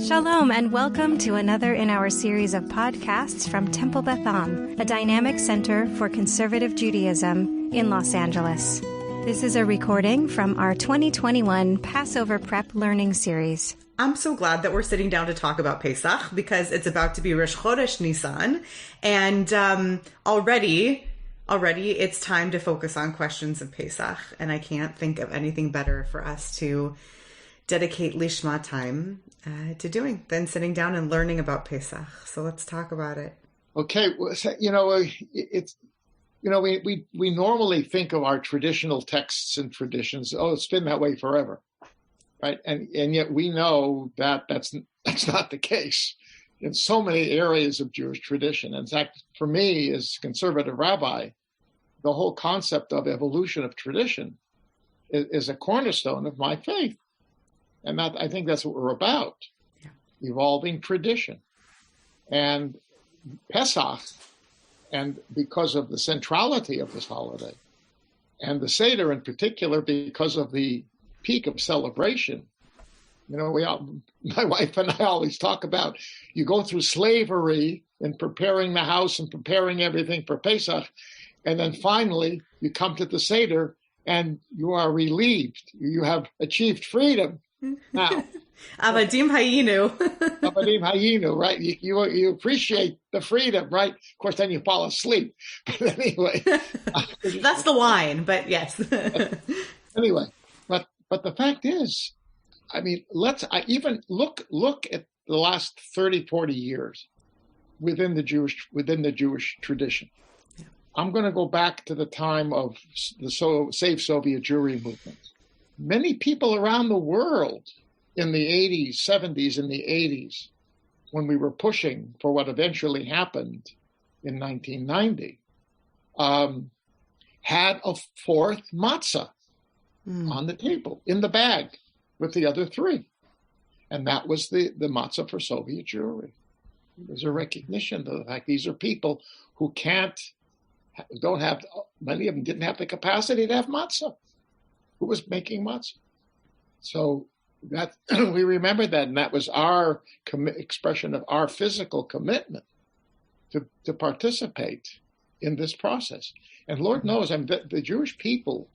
Shalom and welcome to another in our series of podcasts from Temple Beth Am, a dynamic center for conservative Judaism in Los Angeles. This is a recording from our 2021 Passover Prep Learning Series. I'm so glad that we're sitting down to talk about Pesach because it's about to be Rosh Chodesh Nisan, and already it's time to focus on questions of Pesach, and I can't think of anything better for us to dedicate Lishma time to doing than sitting down and learning about Pesach. So let's talk about it. Okay, well, we normally think of our traditional texts and traditions. Oh, it's been that way forever, right? And yet we know that that's not the case in so many areas of Jewish tradition. In fact, for me, as conservative rabbi, the whole concept of evolution of tradition is a cornerstone of my faith. And I think that's what we're about, evolving tradition. And Pesach, and because of the centrality of this holiday, and the Seder in particular, because of the peak of celebration, my wife and I always talk about, you go through slavery in preparing the house and preparing everything for Pesach, and then finally you come to the Seder and you are relieved. You have achieved freedom. Now, Avadim Hayinu. Avadim Hayinu, right? You appreciate the freedom, right? Of course, then you fall asleep. But anyway, that's the wine. But yes. Anyway, but the fact is, I mean, even look at the last 30, 40 years within the Jewish tradition. Yeah. I'm going to go back to the time of the Save Soviet Jewry movement. Many people around the world in the 80s, 70s, and the 80s, when we were pushing for what eventually happened in 1990, had a fourth matzah on the table, in the bag, with the other three. And that was the matzah for Soviet Jewry. It was a recognition of the fact these are people who many of them didn't have the capacity to have matzah. Who was making matzah? So that we remember that, and that was our expression of our physical commitment to participate in this process. And Lord knows, the Jewish people,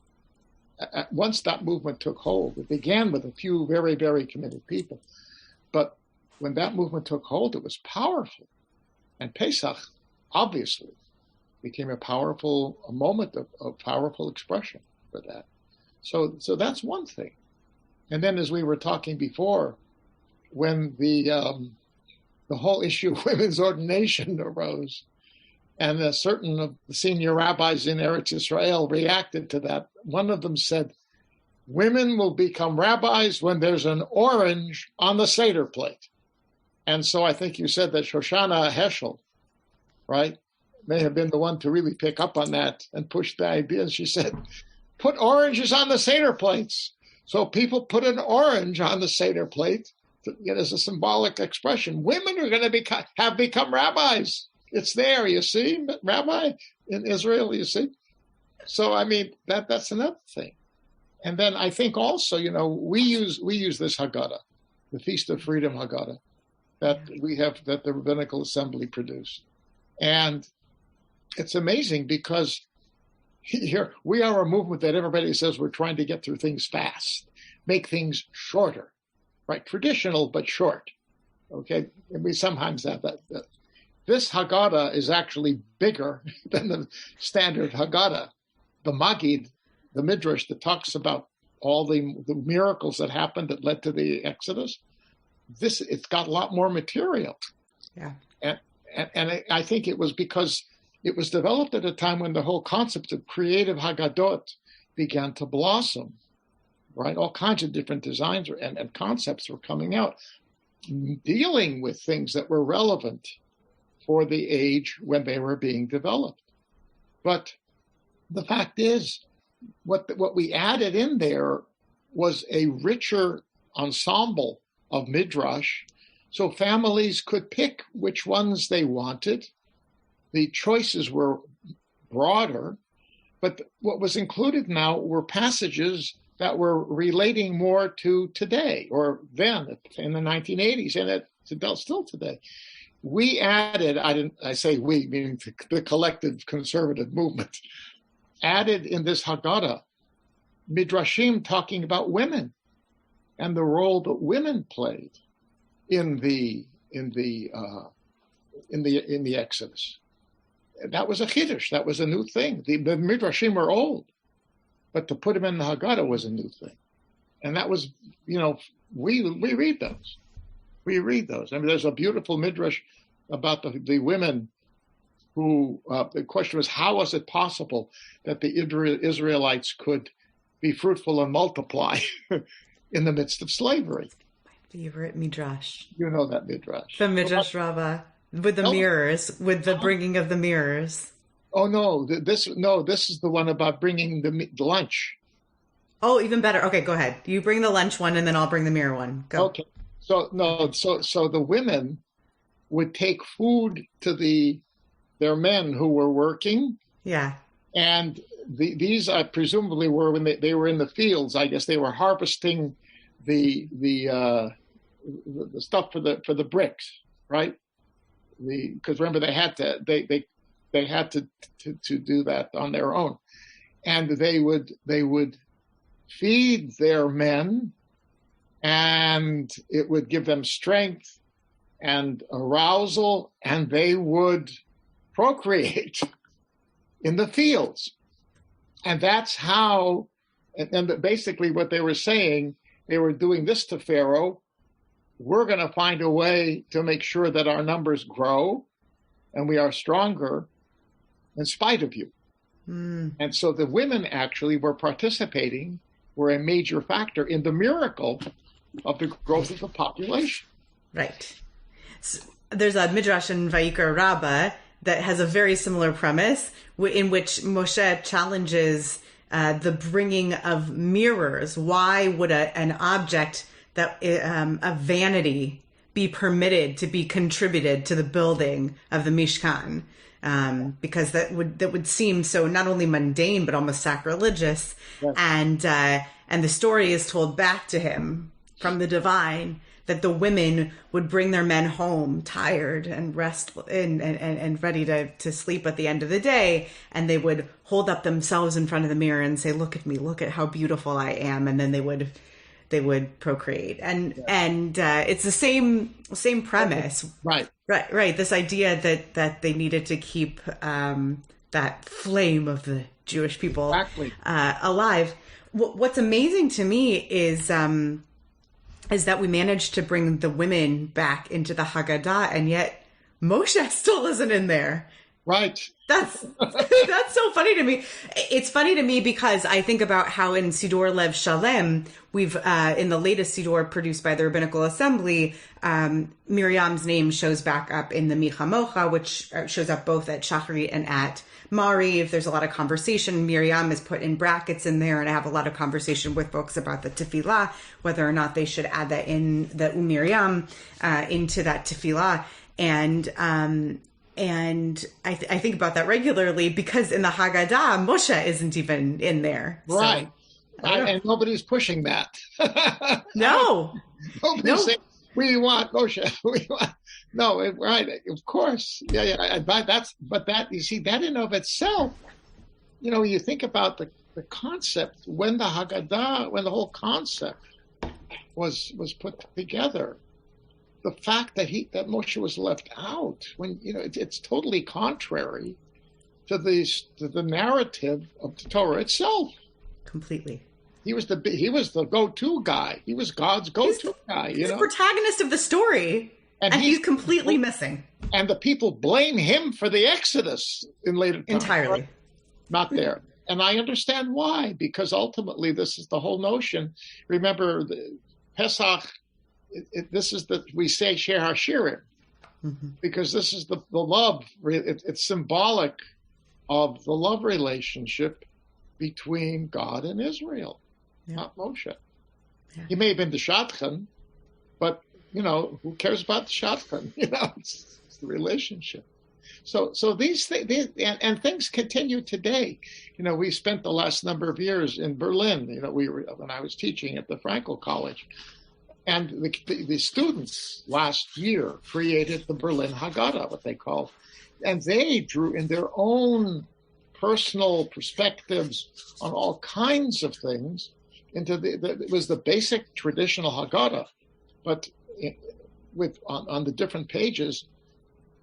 once that movement took hold, it began with a few very, very committed people. But when that movement took hold, it was powerful. And Pesach, obviously, became a moment of powerful expression for that. So that's one thing. And then, as we were talking before, when the whole issue of women's ordination arose, and certain of the senior rabbis in Eretz Israel reacted to that, one of them said, "Women will become rabbis when there's an orange on the Seder plate." And so I think you said that Shoshana Heschel, right, may have been the one to really pick up on that and push the idea. And she said, "Put oranges on the Seder plates." So people put an orange on the Seder plate as a symbolic expression. Women are going to have become rabbis. It's there, you see, rabbi in Israel, you see. So I mean that's another thing. And then I think also, we use this Haggadah, the Feast of Freedom Haggadah, that the Rabbinical Assembly produced, and it's amazing because here we are a movement that everybody says we're trying to get through things fast, make things shorter, right? Traditional, but short. Okay. And we sometimes have that. This Haggadah is actually bigger than the standard Haggadah. The Magid, the Midrash that talks about all the miracles that happened that led to the Exodus, it's got a lot more material. Yeah. And I think it was because it was developed at a time when the whole concept of creative Haggadot began to blossom, right? All kinds of different designs and concepts were coming out, dealing with things that were relevant for the age when they were being developed. But the fact is, what we added in there was a richer ensemble of Midrash, so families could pick which ones they wanted. The choices were broader, but what was included now were passages that were relating more to today, or then in the 1980s, and it's still today. We added, I say we, meaning the collective conservative movement, added in this Haggadah midrashim talking about women and the role that women played in the Exodus. That was a chiddush. That was a new thing. The midrashim were old, but to put them in the Haggadah was a new thing. And that was, we read those. We read those. I mean, there's a beautiful midrash about the women who, the question was, how was it possible that the Israelites could be fruitful and multiply in the midst of slavery? My favorite midrash. You know that midrash. The midrash rabbah with the mirrors, with the bringing of the mirrors. Oh no! This is the one about bringing the lunch. Oh, even better. Okay, go ahead. You bring the lunch one, and then I'll bring the mirror one. Go. Okay. So the women would take food to their men who were working. Yeah. And these presumably were when they were in the fields. I guess they were harvesting the stuff for the bricks, right? Because remember they had to do that on their own, and they would feed their men, and it would give them strength and arousal, and they would procreate in the fields. And that's how, and basically what they were saying, they were doing this to Pharaoh. We're going to find a way to make sure that our numbers grow and we are stronger in spite of you. Mm. And so the women actually were a major factor in the miracle of the growth of the population. Right. So there's a midrash in Vayikra Rabbah that has a very similar premise, in which Moshe challenges the bringing of mirrors. Why would an object that a vanity be permitted to be contributed to the building of the Mishkan? Because that would seem so not only mundane but almost sacrilegious. Yes. And the story is told back to him from the divine that the women would bring their men home tired and restful and ready to sleep at the end of the day, and they would hold up themselves in front of the mirror and say, "Look at me, look at how beautiful I am," and then they would procreate. And it's the same premise. Right. This idea that they needed to keep that flame of the Jewish people alive. What's amazing to me is that we managed to bring the women back into the Haggadah, and yet Moshe still isn't in there. Right. That's so funny to me. It's funny to me because I think about how in Siddur Lev Shalem, we've, in the latest Siddur produced by the Rabbinical Assembly, Miriam's name shows back up in the Micha Mocha, which shows up both at Shachrit and at Mariv. There's a lot of conversation. Miriam is put in brackets in there, and I have a lot of conversation with folks about the tefillah, whether or not they should add that in the Miriam into that tefillah. And I think about that regularly because in the Haggadah, Moshe isn't even in there. Right. So, and nobody's pushing that. No. Nobody's saying, we want Moshe. No, right. Of course. Yeah. But that, you see, that in of itself, you think about the concept when the Haggadah, when the whole concept was put together. The fact that Moshe was left out, when it's totally contrary to the narrative of the Torah itself. Completely. He was the go-to guy. He was God's go-to guy. He's the protagonist of the story, and he's completely missing. And the people blame him for the Exodus in later times. Entirely. Right? Not there. And I understand why, because ultimately this is the whole notion. Remember, the Pesach. This is we say Shir HaShirim, because this is the love. It's symbolic of the love relationship between God and Israel, not Moshe. Yeah. He may have been the Shadchan, but who cares about the Shadchan? It's the relationship. So these things, and things continue today. We spent the last number of years in Berlin. When I was teaching at the Frankel College, and the students last year created the Berlin Haggadah, what they call, and they drew in their own personal perspectives on all kinds of things into it was the basic traditional Haggadah, but on the different pages,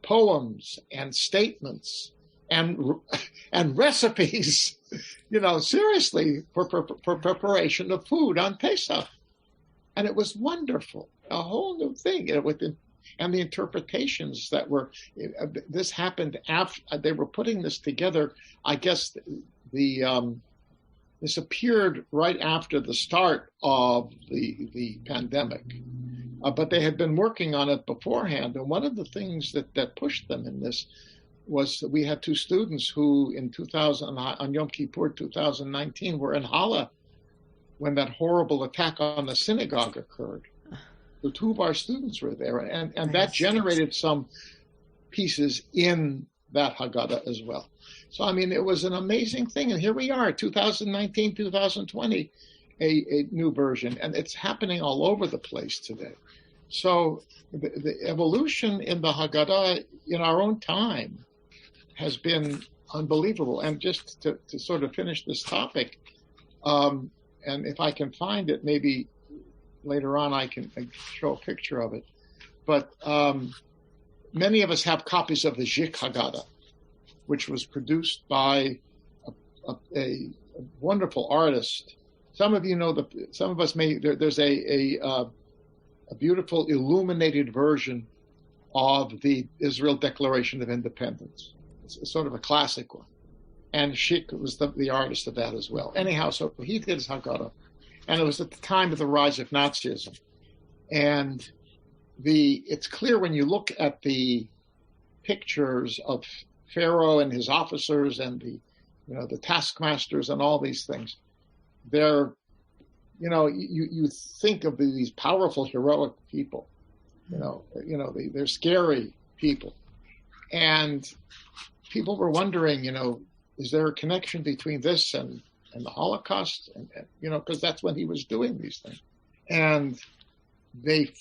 poems and statements and recipes, seriously, for preparation of food on Pesach. And it was wonderful, a whole new thing. And the interpretations that were, this happened after, they were putting this together, I guess this appeared right after the start of the pandemic. But they had been working on it beforehand. And one of the things that pushed them in this was that we had two students who in 2000, on Yom Kippur 2019, were in Halle when that horrible attack on the synagogue occurred. The two of our students were there, and that generated some pieces in that Haggadah as well. So, it was an amazing thing. And here we are, 2019, 2020, a new version. And it's happening all over the place today. So the evolution in the Haggadah in our own time has been unbelievable. And just to sort of finish this topic, and if I can find it, maybe later on I can show a picture of it. But many of us have copies of the Zik Haggadah, which was produced by a wonderful artist. Some of you know some of us may. There's a beautiful illuminated version of the Israel Declaration of Independence. It's sort of a classic one, and Schick was the artist of that as well. Anyhow, so he did his Haggadah, and it was at the time of the rise of Nazism, and it's clear when you look at the pictures of Pharaoh and his officers and the taskmasters and all these things. They're, you think of these powerful, heroic people. They're scary people, and people were wondering, is there a connection between this and the Holocaust? And because that's when he was doing these things, and they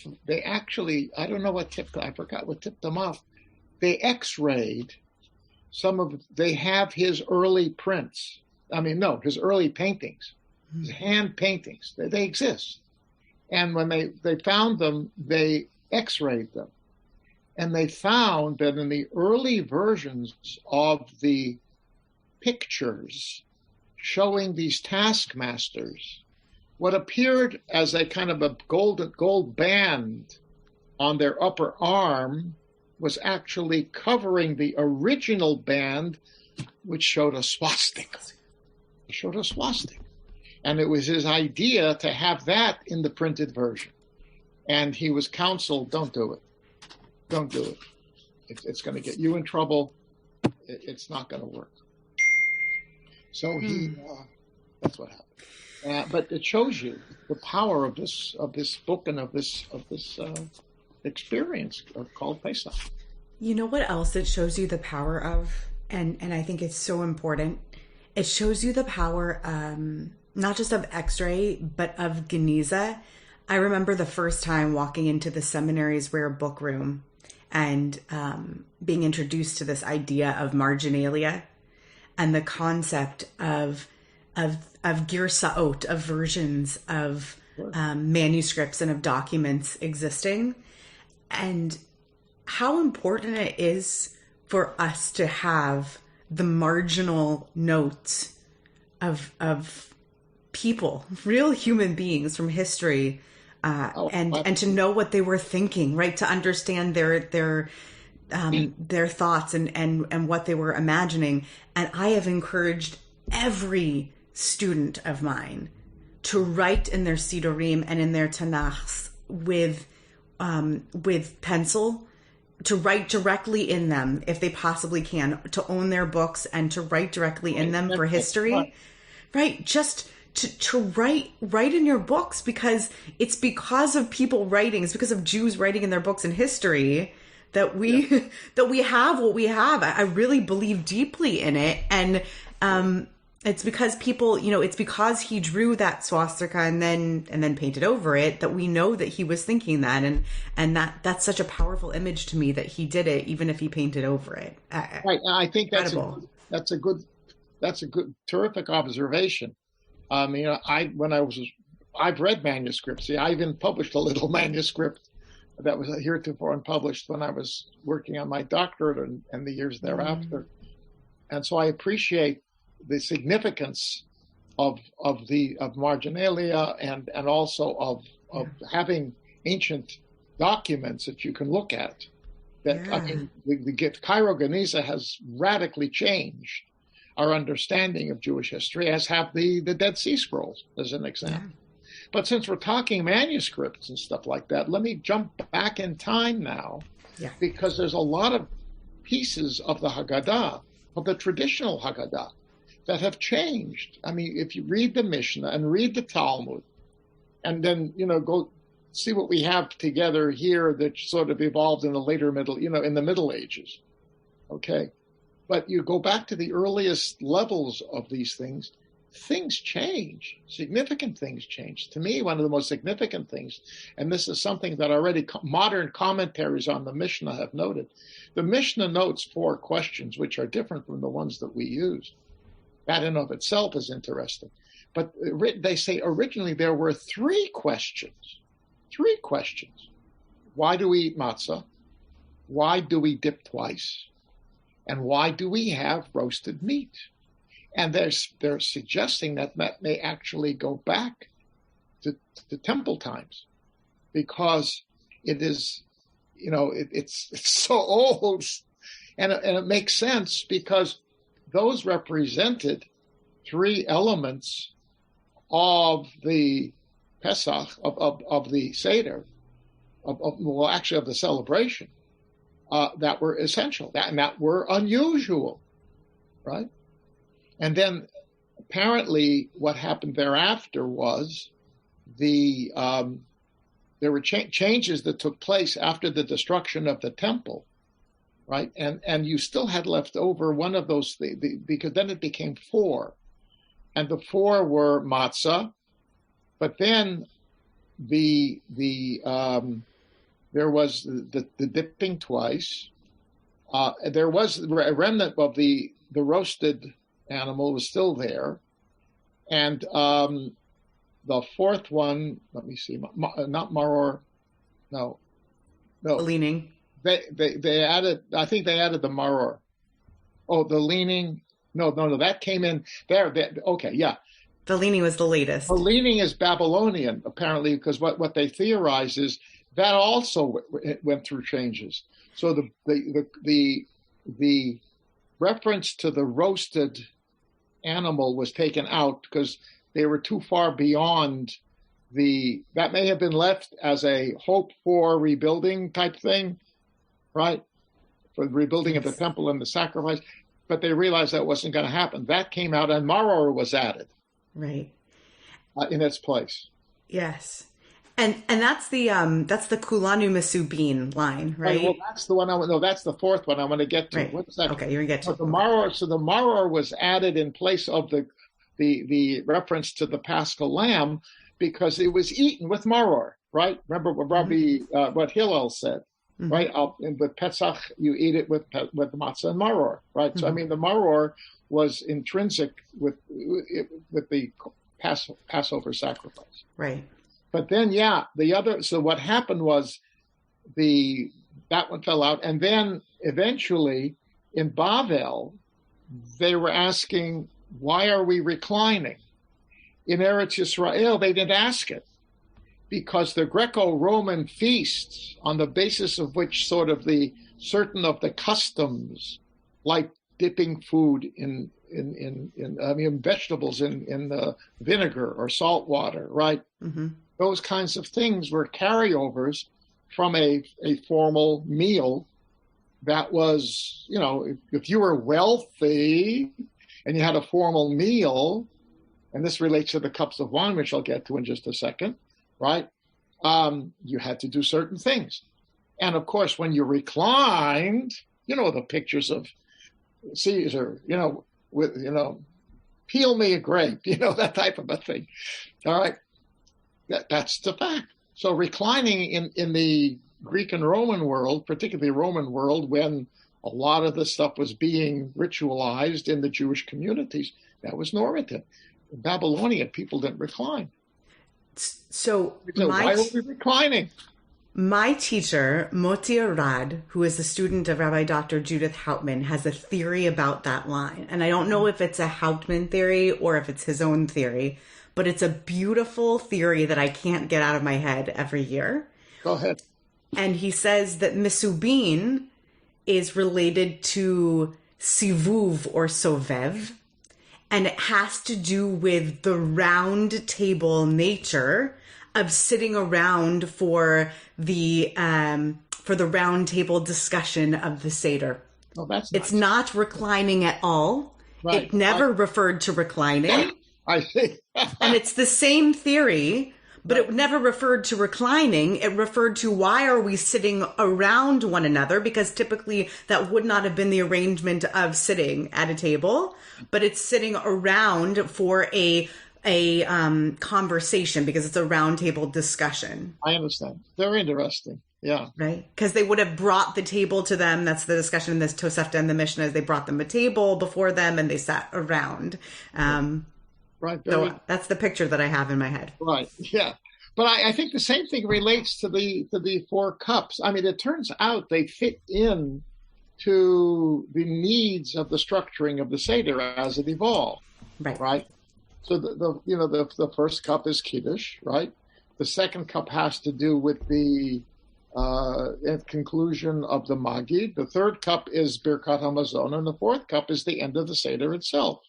actually, I don't know I forgot what tipped them off. They X-rayed they have his early prints. His early paintings, his hand paintings. They exist. And when they found them, they X-rayed them. And they found that in the early versions of the pictures showing these taskmasters, what appeared as a kind of a gold band on their upper arm was actually covering the original band, which showed a swastika. It showed a swastika. And it was his idea to have that in the printed version. And he was counseled, don't do it. Don't do it. It's going to get you in trouble. It's not going to work. So that's what happened. But it shows you the power of this book and of this experience called Pesach. You know what else it shows you the power of? And I think it's so important. It shows you the power, not just of X-ray, but of Geniza. I remember the first time walking into the seminary's rare book room and being introduced to this idea of marginalia and the concept of girsaot, of versions of manuscripts and of documents existing, and how important it is for us to have the marginal notes of people, real human beings from history, and to know what they were thinking, right? To understand their thoughts and what they were imagining. And I have encouraged every student of mine to write in their Sidurim and in their Tanachs with pencil, to write directly in them if they possibly can, to own their books and to write directly in them for history, right? Just to write in your books, because it's because of people writing, it's because of Jews writing in their books in history that we have what we have. I really believe deeply in it. And it's because people, it's because he drew that swastika and then painted over it that we know that he was thinking that. And that's such a powerful image to me that he did it, even if he painted over it. Right. I think that's a good, terrific observation. I've read manuscripts. See, I even published a little manuscript that was heretofore unpublished when I was working on my doctorate and the years thereafter. And so I appreciate the significance of marginalia and also of having ancient documents that you can look at. That the Cairo Geniza has radically changed our understanding of Jewish history, as have the Dead Sea Scrolls, as an example. But since we're talking manuscripts and stuff like that, let me jump back in time now, because there's a lot of pieces of the Haggadah, of the traditional Haggadah, that have changed. I mean, if you read the Mishnah and read the Talmud, and then, go see what we have together here that sort of evolved in the later in the Middle Ages, okay? But you go back to the earliest levels of these things change. Significant things change. To me, one of the most significant things, and this is something that already modern commentaries on the Mishnah have noted, the Mishnah notes 4 questions, which are different from the ones that we use. That in of itself is interesting. But they say originally there were 3 questions. 3 questions. Why do we eat matzah? Why do we dip twice? And why do we have roasted meat? And they're suggesting that may actually go back to temple times, because it is, it's so old, and it makes sense because those represented 3 elements of the Pesach, of the Seder, of the celebration, that were essential, that were unusual, right? And then apparently what happened thereafter was there were changes that took place after the destruction of the temple, right? And you still had left over one of those things, because then it became 4. And the 4 were matzah, but then there was the dipping twice. There was a remnant of the roasted animal was still there. And the 4th one, let me see, not maror, no. The leaning. They added, I think they added the maror. Oh, the leaning. No, that came in there. Okay, yeah. The leaning was the latest. The leaning is Babylonian, apparently, because what they theorize is that also went through changes. So the reference to the roasted animal was taken out because they were too far beyond that may have been left as a hope for rebuilding type thing, right? For the rebuilding of the temple and the sacrifice. But they realized that wasn't going to happen. That came out, and maror was added. Right. In its place. Yes. And that's the kulanu mesubin line, right? Well, that's the one that's the 4th one I want to get to. Right. What's that? Okay, you're going to get to the maror. So the maror was added in place of the reference to the Paschal lamb, because it was eaten with maror, right? Remember what what Hillel said, right? With Pesach, you eat it with matzah and maror, right? So I mean, the maror was intrinsic with the Passover sacrifice, right? But then, so what happened was that one fell out. And then eventually in Bavel, they were asking, why are we reclining? In Eretz Yisrael, they didn't ask it, because the Greco-Roman feasts, on the basis of which sort of certain of the customs, like dipping food in vegetables in the vinegar or salt water, right? Mm-hmm. Those kinds of things were carryovers from a formal meal that was, if you were wealthy and you had a formal meal, and this relates to the cups of wine, which I'll get to in just a second, right? You had to do certain things. And of course, when you reclined, the pictures of Caesar, with, peel me a grape, that type of a thing. All right. That's the fact. So reclining in the Greek and Roman world, particularly Roman world, when a lot of the stuff was being ritualized in the Jewish communities, that was normative. In Babylonia, people didn't recline. So why are we reclining? My teacher, Moti Arad, who is a student of Rabbi Dr. Judith Hauptman, has a theory about that line. And I don't know if it's a Hauptman theory or if it's his own theory, but it's a beautiful theory that I can't get out of my head every year. Go ahead. And he says that Misubin is related to Sivuv or Sovev, and it has to do with the round table nature of sitting around for the round table discussion of the Seder. Oh, that's It's nice. not reclining at all. Right. It never referred to reclining. I see. And it's the same theory, but it never referred to reclining. It referred to why are we sitting around one another? Because typically that would not have been the arrangement of sitting at a table, but it's sitting around for a conversation because it's a round table discussion. I understand. Very interesting. Yeah. Right? Because they would have brought the table to them. That's the discussion in this Tosefta and the Mishnah. They brought them a table before them and they sat around. Right. So that's the picture that I have in my head. Right. Yeah. But I think the same thing relates to the 4 cups. I mean, it turns out they fit in to the needs of the structuring of the Seder as it evolved. Right. Right. So the first cup is Kiddush, right? The second cup has to do with the conclusion of the Magid. The third cup is Birkat Hamazon, and the fourth cup is the end of the Seder itself.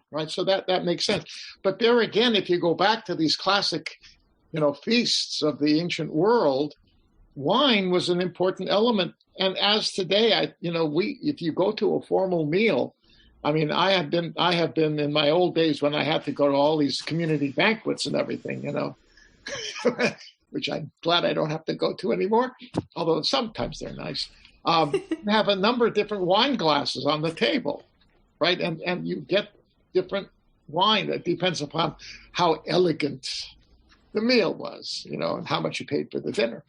Right, so that makes sense. But there again, if you go back to these classic, feasts of the ancient world, wine was an important element. And as today, if you go to a formal meal, I mean, I have been in my old days when I had to go to all these community banquets and everything, which I'm glad I don't have to go to anymore, although sometimes they're nice. Have a number of different wine glasses on the table, right? And you get different wine. That depends upon how elegant the meal was, and how much you paid for the dinner.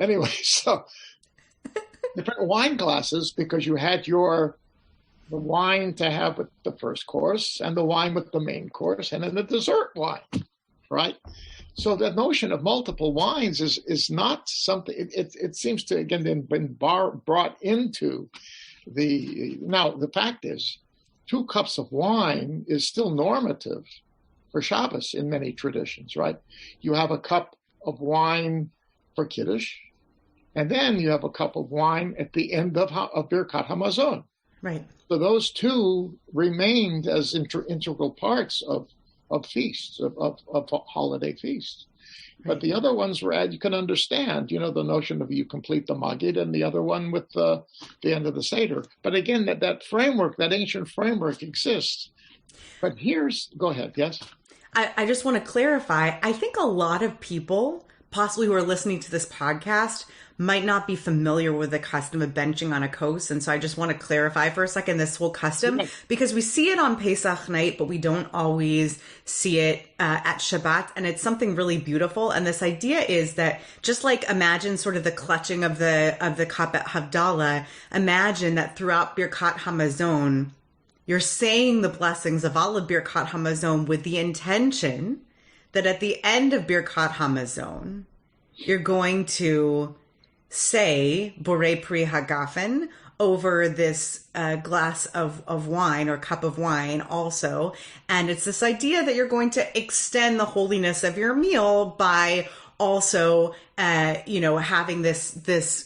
Anyway, so different wine glasses because you had the wine to have with the first course and the wine with the main course and then the dessert wine, right? So the notion of multiple wines is not something, it seems to, again, been brought into now the fact is 2 cups of wine is still normative for Shabbos in many traditions, right? You have a cup of wine for Kiddush, and then you have a cup of wine at the end of Birkat Hamazon. Right. So those 2 remained as integral parts of feasts, of holiday feasts. Right. But the other ones were you can understand, the notion of you complete the Magid and the other one with the end of the Seder. But again, that framework, that ancient framework exists. But go ahead, yes? I just want to clarify. I think a lot of people, possibly who are listening to this podcast, might not be familiar with the custom of benching on a kos. And so I just want to clarify for a second this whole custom, because we see it on Pesach night, but we don't always see it at Shabbat. And it's something really beautiful. And this idea is that just like imagine sort of the clutching of the cup at Havdalah, imagine that throughout Birkat Hamazon, you're saying the blessings of all of Birkat Hamazon with the intention that at the end of Birkat Hamazon, you're going to say Borei Pri Hagafen over this glass of wine or cup of wine also. And it's this idea that you're going to extend the holiness of your meal by also, having this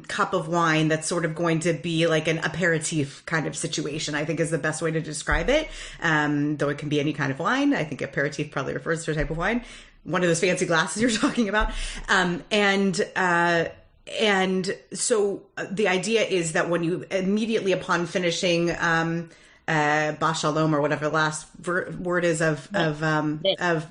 cup of wine that's sort of going to be like an aperitif kind of situation, I think is the best way to describe it. Though it can be any kind of wine. I think aperitif probably refers to a type of wine. One of those fancy glasses you're talking about. And so the idea is that when you immediately upon finishing Bashalom, or whatever the last word is of Birkat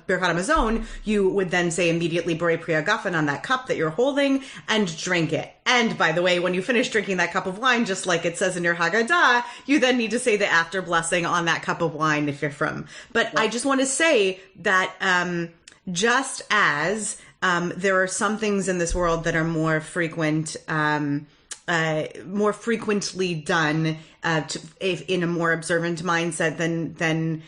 Hamazon, you would then say immediately Borei Pri Hagafen on that cup that you're holding and drink it. And by the way, when you finish drinking that cup of wine, just like it says in your Haggadah, you then need to say the after blessing on that cup of wine if you're from. But I just want to say that just as there are some things in this world that are more frequently done in a more observant mindset than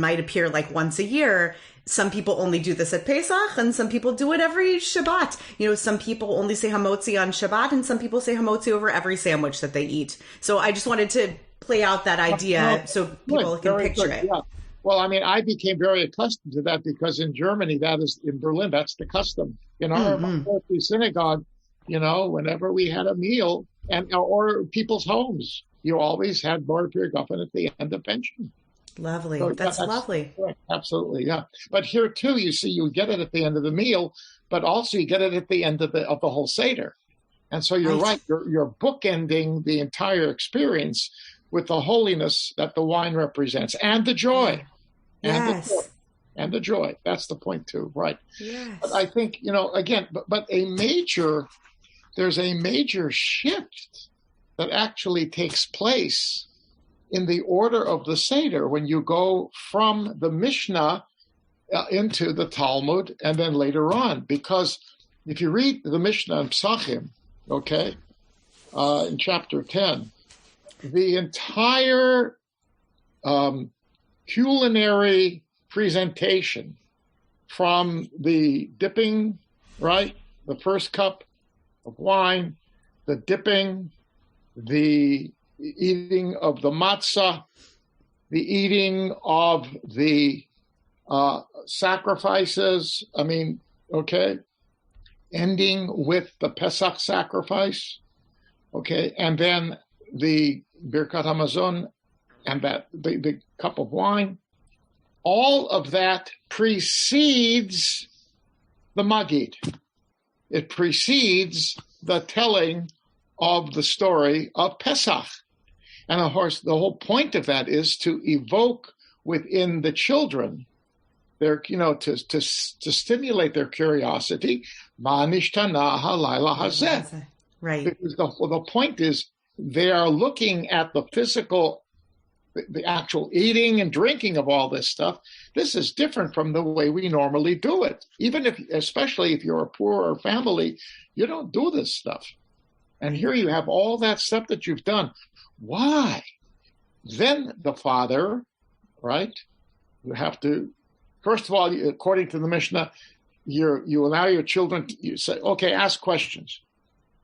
might appear like once a year. Some people only do this at Pesach, and some people do it every Shabbat. Some people only say hamotzi on Shabbat, and some people say hamotzi over every sandwich that they eat. So I just wanted to play out that idea so people can picture it. Yeah. Well, I mean, I became very accustomed to that because in Germany, in Berlin, that's the custom. In our synagogue, whenever we had a meal or people's homes, you always had Borei Pri Hagafen at the end of pension. Lovely. So that's lovely. Absolutely, yeah. But here too, you see, you get it at the end of the meal, but also you get it at the end of the whole Seder. And so you're right. You're bookending the entire experience with the holiness that the wine represents and the joy. And the joy. That's the point too, right? Yes. But I think, again, but there's a major shift that actually takes place in the order of the Seder when you go from the Mishnah into the Talmud and then later on. Because if you read the Mishnah in Pesachim, in chapter 10, the entire culinary presentation from the dipping, right, the first cup of wine, the dipping, the eating of the matzah, the eating of the sacrifices, ending with the Pesach sacrifice, and then the Birkat Hamazon and that the cup of wine, all of that precedes the Magid. It precedes the telling of the story of Pesach. And of course, the whole point of that is to evoke within the children their, to stimulate their curiosity. Ma nishtana halayla hazeh. Right. Because the point is they are looking at the physical, the actual eating and drinking of all this stuff. This is different from the way we normally do it. Especially if you're a poorer family, you don't do this stuff. And here you have all that stuff that you've done. Why? Then the father, right? You have to, first of all, according to the Mishnah, you allow your children, you say, okay, ask questions.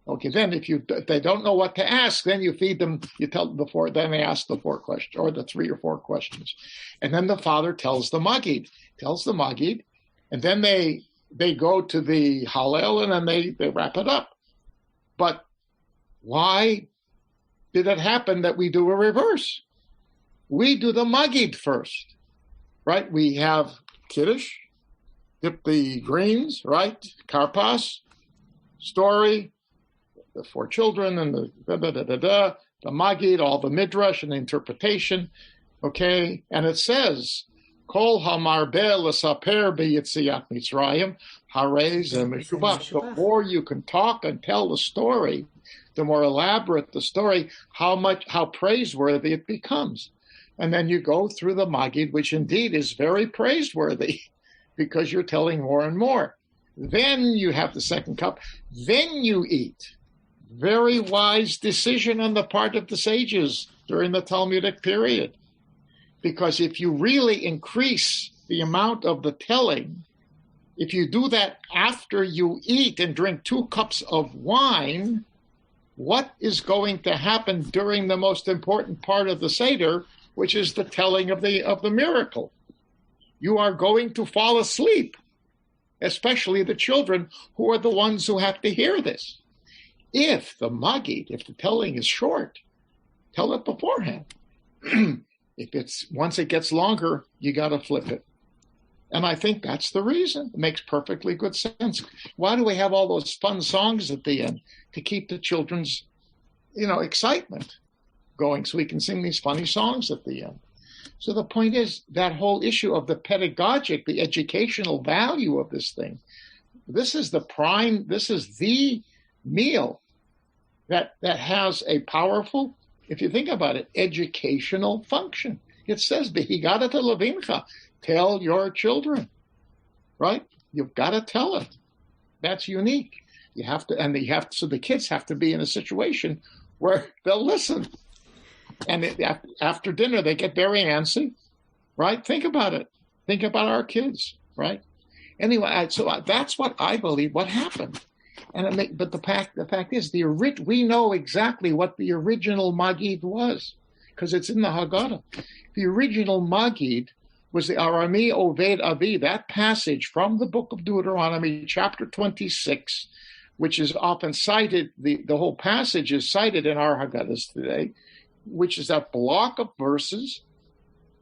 Okay, then if they don't know what to ask, then you feed them, you tell them then they ask the 4 questions, or the 3 or 4 questions. And then the father tells the Magid, and then they go to the Hallel, and then they wrap it up. But why did it happen that we do a reverse? We do the Magid first, right? We have Kiddush, dip the greens, right? Karpas, story, the 4 children, and the Magid, all the Midrash and the interpretation, and it says, Kol hamarbeh l'saper b'yitziat Mitzrayim, harei ze meshubach. The more you can talk and tell the story, the more elaborate the story, how praiseworthy it becomes. And then you go through the Magid, which indeed is very praiseworthy because you're telling more and more. Then you have the second cup. Then you eat. Very wise decision on the part of the sages during the Talmudic period. Because if you really increase the amount of the telling, if you do that after you eat and drink 2 cups of wine, what is going to happen during the most important part of the Seder, which is the telling of the miracle? You are going to fall asleep, especially the children who are the ones who have to hear this. If the telling is short, tell it beforehand. Once it gets longer, you got to flip it. And I think that's the reason. It makes perfectly good sense. Why do we have all those fun songs at the end? To keep the children's, excitement. going so we can sing these funny songs at the end. So the point is that whole issue of the pedagogic, the educational value of this thing. This is the meal that has a powerful, if you think about it, educational function. It says, Haggadah levincha, tell your children, right? You've got to tell it. That's unique. So the kids have to be in a situation where they'll listen. And after dinner, they get very antsy, right? Think about it. Think about our kids, right? Anyway, so that's what I believe what happened. But the fact is, we know exactly what the original Magid was, because it's in the Haggadah. The original Magid was the Arami Oved Avi, that passage from the book of Deuteronomy, chapter 26, which is often cited. The whole passage is cited in our Haggadahs today, which is that block of verses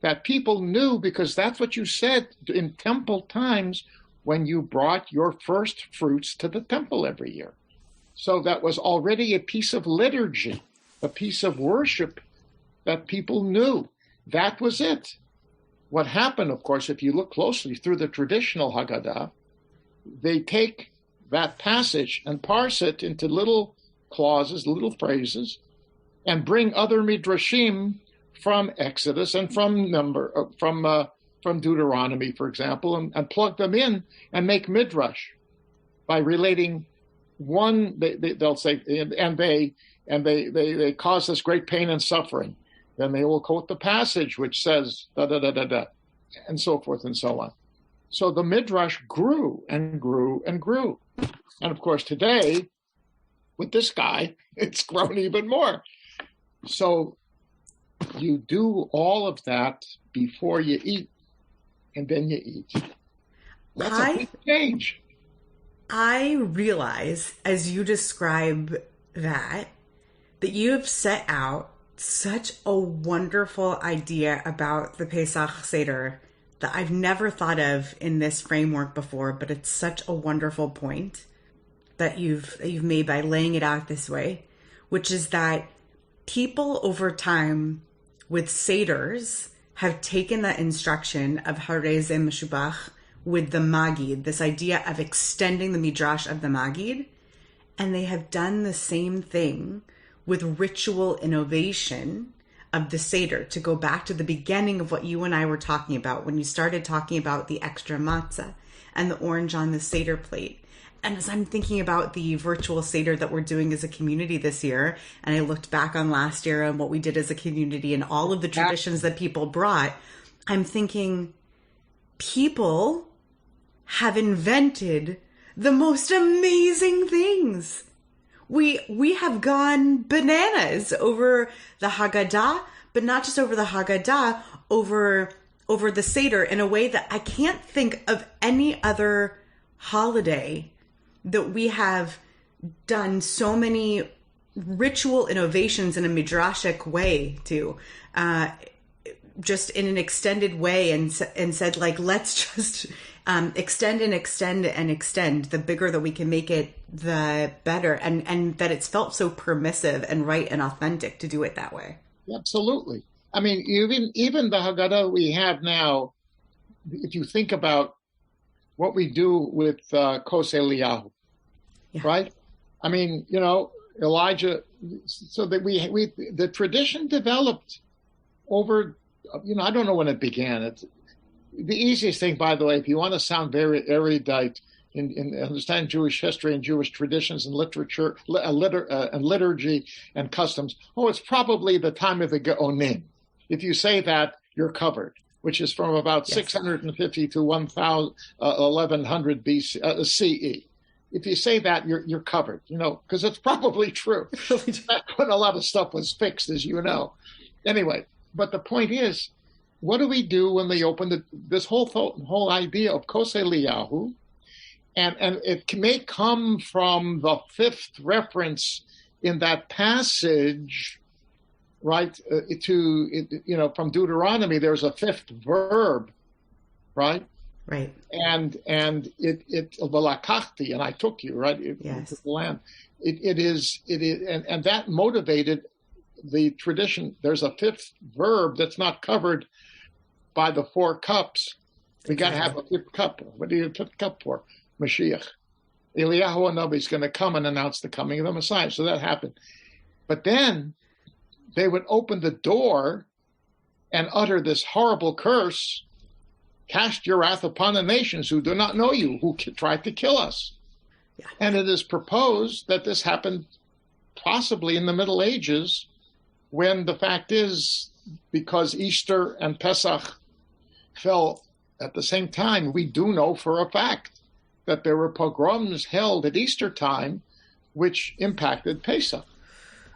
that people knew because that's what you said in temple times when you brought your first fruits to the temple every year. So that was already a piece of liturgy, a piece of worship that people knew. That was it. What happened, of course, if you look closely through the traditional Haggadah, they take that passage and parse it into little clauses, little phrases, and bring other midrashim from Exodus and from Deuteronomy, for example, and plug them in and make midrash by relating one. They'll say, and they cause us great pain and suffering. Then they will quote the passage which says da da da da da, and so forth and so on. So the midrash grew and grew and grew, and of course today, with this guy, it's grown even more. So you do all of that before you eat, and then you eat. That's a big change. I realize, as you describe that you have set out such a wonderful idea about the Pesach Seder that I've never thought of in this framework before, but it's such a wonderful point that you've made by laying it out this way, which is that people over time with Seders have taken that instruction of Harei Ze Meshubach with the Magid, this idea of extending the Midrash of the Magid, and they have done the same thing with ritual innovation of the Seder, to go back to the beginning of what you and I were talking about when you started talking about the extra matzah and the orange on the Seder plate. And as I'm thinking about the virtual Seder that we're doing as a community this year, and I looked back on last year and what we did as a community and all of the traditions that people brought, I'm thinking people have invented the most amazing things. We have gone bananas over the Haggadah, but not just over the Haggadah, over the Seder in a way that I can't think of any other holiday that we have done so many ritual innovations in a midrashic way to, just in an extended way, and said, like, let's just extend and extend and extend. The bigger that we can make it, the better. And that it's felt so permissive and right and authentic to do it that way. Absolutely. I mean, even the Haggadah we have now, if you think about what we do with Kos Eliyahu, right? I mean, Elijah, so that the tradition developed over, I don't know when it began. It's the easiest thing, by the way, if you want to sound very erudite in understand Jewish history and Jewish traditions and literature, and liturgy and customs. It's probably the time of the Geonim. If you say that, you're covered, which is from about 650 to 1100 BC, CE. If you say that, you're covered, because it's probably true. That's when a lot of stuff was fixed, as you know. Anyway, but the point is, what do we do when they open this whole idea of Kos Eliyahu? And it may come from the fifth reference in that passage, right? From Deuteronomy, there's a fifth verb, right? Right. And it velakachti, and I took you, right? Yes. To the land. It is, and that motivated the tradition, there's a fifth verb that's not covered by the four cups. We got to have a fifth cup. What do you fifth cup for? Mashiach. Eliyahu Hanavi is going to come and announce the coming of the Messiah. So that happened. But then they would open the door and utter this horrible curse, cast your wrath upon the nations who do not know you, who tried to kill us. Yeah. And it is proposed that this happened possibly in the Middle Ages, when the fact is, because Easter and Pesach fell at the same time, we do know for a fact that there were pogroms held at Easter time which impacted Pesach.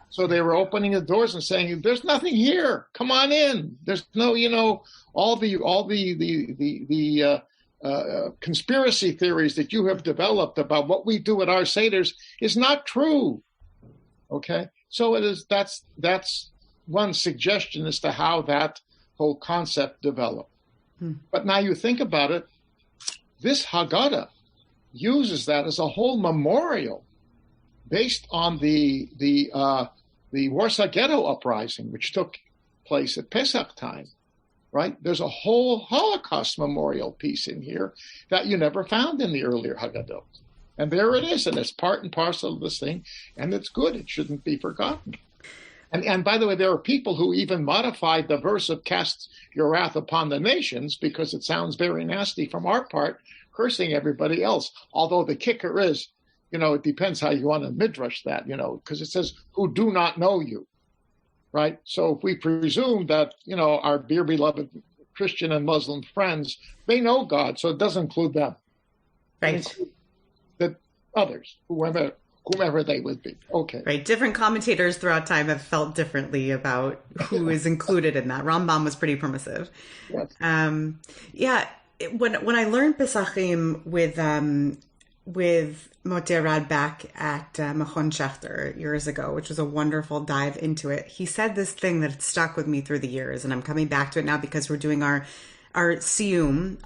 So they were opening the doors and saying, "There's nothing here. Come on in. There's no, all the conspiracy theories that you have developed about what we do at our Seders is not true." Okay, so it is. That's one suggestion as to how that whole concept developed. But now you think about it, this Haggadah uses that as a whole memorial based on the Warsaw Ghetto uprising, which took place at Pesach time, right? There's a whole Holocaust memorial piece in here that you never found in the earlier Haggadot. And there it is, and it's part and parcel of this thing, and it's good. It shouldn't be forgotten. And by the way, there are people who even modified the verse of cast your wrath upon the nations because it sounds very nasty from our part, cursing everybody else. Although the kicker is, it depends how you want to midrash that, because it says, who do not know you, right? So if we presume that, our dear beloved Christian and Muslim friends, they know God, so it does include them. Right. The others, whomever they would be. Okay. Right. Different commentators throughout time have felt differently about who is included in that. Rambam was pretty permissive. Yes. When I learned Pesachim with Moterad back at Machon Schechter years ago, which was a wonderful dive into it, he said this thing that stuck with me through the years, and I'm coming back to it now because we're doing our siyum,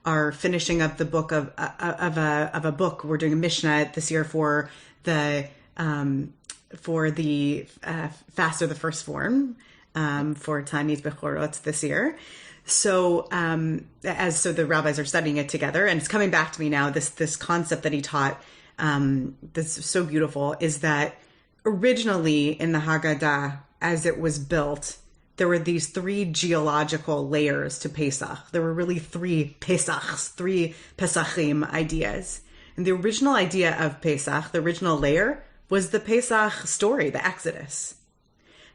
our finishing up the book of a book. We're doing a Mishnah this year for the fast of the first form for Tanit Bechorot this year. So the rabbis are studying it together, and it's coming back to me now. This concept that he taught, that's so beautiful, is that originally in the Haggadah, as it was built, there were these three geological layers to Pesach. There were really three Pesachs, three Pesachim ideas. And the original idea of Pesach, the original layer, was the Pesach story, the Exodus.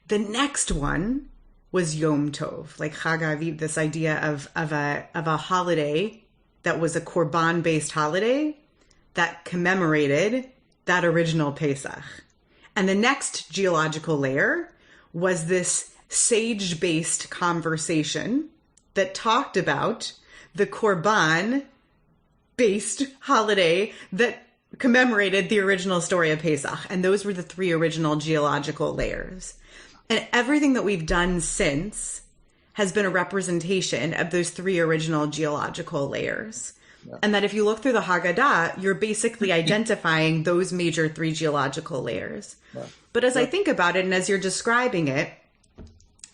The next one was Yom Tov, like Chag Aviv, this idea of a holiday that was a Korban-based holiday that commemorated that original Pesach. And the next geological layer was this sage-based conversation that talked about the Korban-based holiday that commemorated the original story of Pesach. And those were the three original geological layers. And everything that we've done since has been a representation of those three original geological layers. Yeah. And that if you look through the Haggadah, you're basically identifying those major three geological layers. Yeah. But as I think about it, and as you're describing it,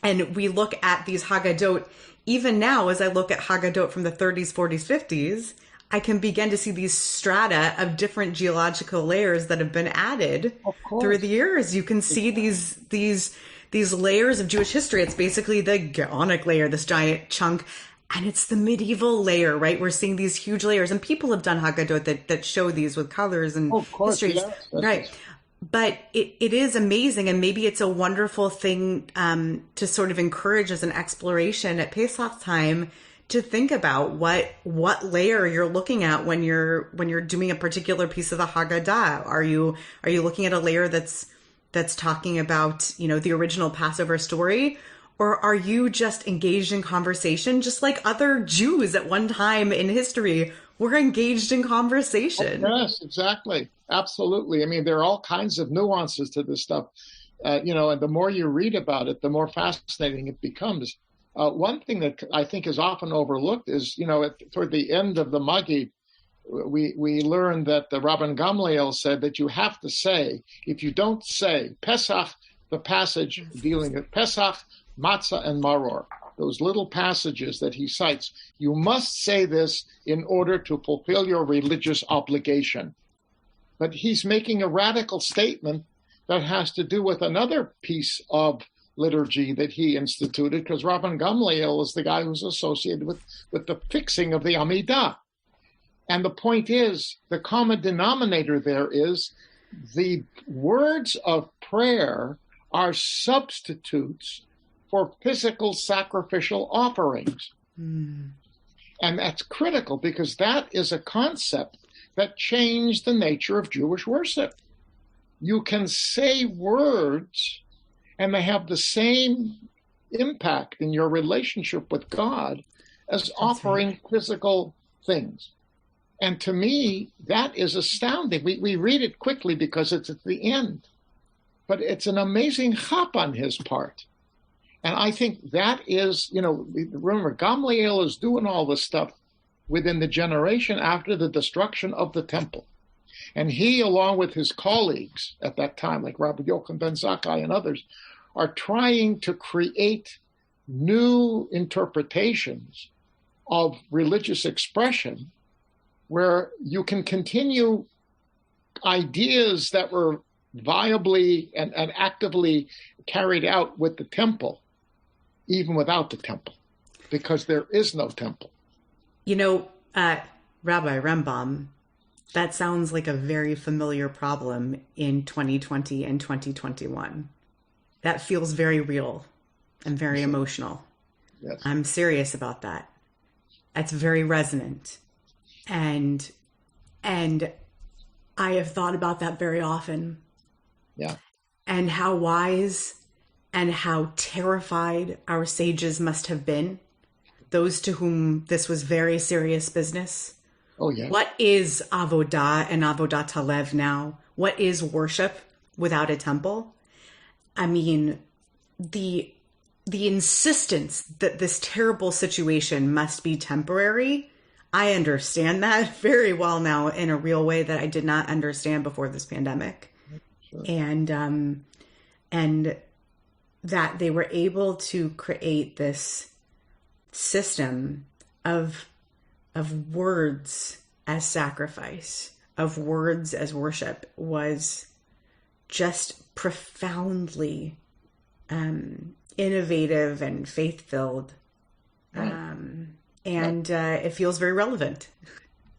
and we look at these Haggadot, even now, as I look at Haggadot from the 30s, 40s, 50s, I can begin to see these strata of different geological layers that have been added through the years. You can see these layers of Jewish history. It's basically the Gaonic layer, this giant chunk, and it's the medieval layer, right? We're seeing these huge layers, and people have done Haggadot that show these with colors and histories, yes, right? But it is amazing, and maybe it's a wonderful thing to sort of encourage as an exploration at Pesach time to think about what layer you're looking at when you're doing a particular piece of the Haggadah. Are you looking at a layer that's talking about, the original Passover story, or are you just engaged in conversation, just like other Jews at one time in history were engaged in conversation? Yes, exactly. Absolutely. I mean, there are all kinds of nuances to this stuff, and the more you read about it, the more fascinating it becomes. One thing that I think is often overlooked is, toward the end of the Magid, we learned that the Rabban Gamliel said that you have to say, if you don't say Pesach the passage dealing with Pesach, Matzah, and Maror. Those little passages that he cites. You must say this in order to fulfill your religious obligation. But he's making a radical statement that has to do with another piece of liturgy that he instituted, because Rabban Gamliel is the guy who's associated with the fixing of the Amidah. And the point is, the common denominator there is the words of prayer are substitutes for physical sacrificial offerings. And that's critical, because that is a concept that changed the nature of Jewish worship. You can say words and they have the same impact in your relationship with God as offering physical things. And to me, that is astounding. We read it quickly because it's at the end, but it's an amazing chap on his part. And I think that is, remember, Gamliel is doing all this stuff within the generation after the destruction of the temple. And he, along with his colleagues at that time, like Rabbi Yochanan ben Zakkai and others, are trying to create new interpretations of religious expression where you can continue ideas that were viably and actively carried out with the temple, even without the temple, because there is no temple. Rabbi Rembaum, that sounds like a very familiar problem in 2020 and 2021. That feels very real and very emotional. Yes. I'm serious about that. That's very resonant. And I have thought about that very often. Yeah. And how wise and how terrified our sages must have been, those to whom this was very serious business. Oh, yeah. What is avodah and avodat halev now? What is worship without a temple? I mean, the insistence that this terrible situation must be temporary, I understand that very well now in a real way that I did not understand before this pandemic. Sure. And that they were able to create this system of words as sacrifice, of words as worship, was just profoundly innovative and faith-filled. Right. It feels very relevant.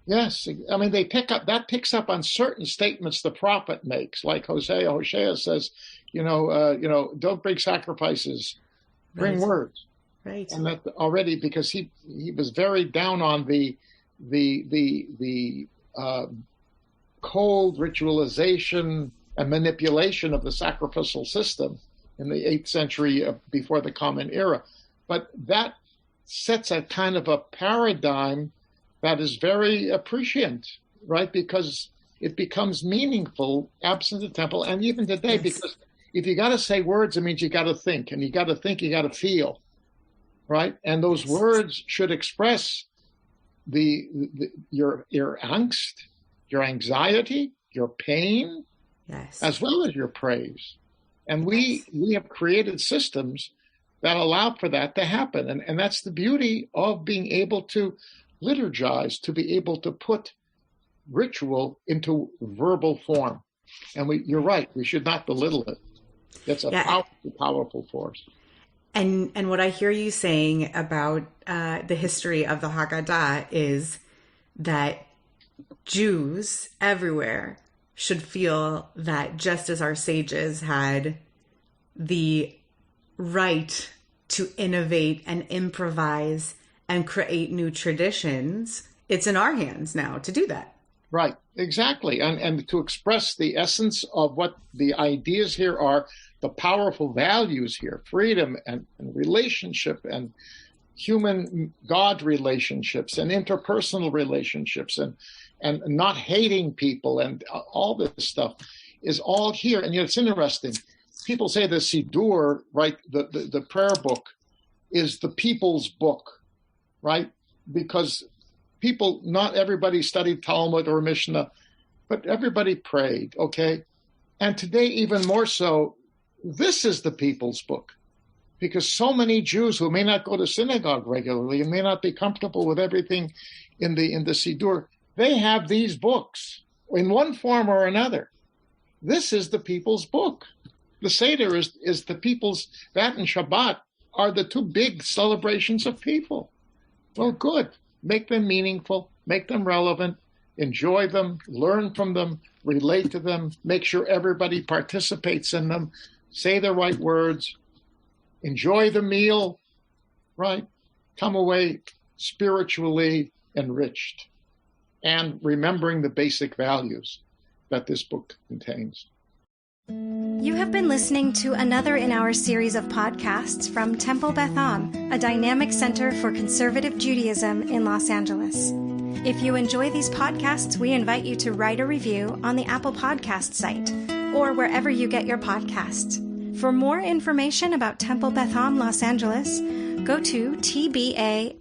Yes. I mean, that picks up on certain statements the prophet makes, like Hosea says, don't bring sacrifices, bring words. Right. And that already, because he was very down on the cold ritualization and manipulation of the sacrificial system in the 8th century before the Common Era. But that sets a kind of a paradigm that is very prescient, right? Because it becomes meaningful absent the temple, and even today, yes. Because if you got to say words, it means you got to think, and you got to think, you got to feel, right? And those words should express your angst, your anxiety, your pain, yes, as well as your praise. And we have created systems that allow for that to happen. And that's the beauty of being able to liturgize, to be able to put ritual into verbal form. And you're right, we should not belittle it. It's a powerful, powerful force. And what I hear you saying about the history of the Haggadah is that Jews everywhere should feel that just as our sages had the right to innovate and improvise and create new traditions, it's in our hands now to do that. Right, exactly. And to express the essence of what the ideas here are, the powerful values here, freedom and relationship and human-God relationships and interpersonal relationships and not hating people and all this stuff is all here. And it's interesting. People say the Siddur, right, the prayer book, is the people's book, right? Because not everybody studied Talmud or Mishnah, but everybody prayed, okay? And today, even more so, This is the people's book. Because so many Jews who may not go to synagogue regularly and may not be comfortable with everything in the Siddur, they have these books in one form or another. This is the people's book. The Seder is the people's, that and Shabbat are the two big celebrations of people. Well, good. Make them meaningful, make them relevant, enjoy them, learn from them, relate to them, make sure everybody participates in them, say the right words, enjoy the meal, right? Come away spiritually enriched and remembering the basic values that this book contains. You have been listening to another in our series of podcasts from Temple Beth Am, a dynamic center for conservative Judaism in Los Angeles. If you enjoy these podcasts, we invite you to write a review on the Apple Podcast site or wherever you get your podcasts. For more information about Temple Beth Am Los Angeles, go to tbala.org.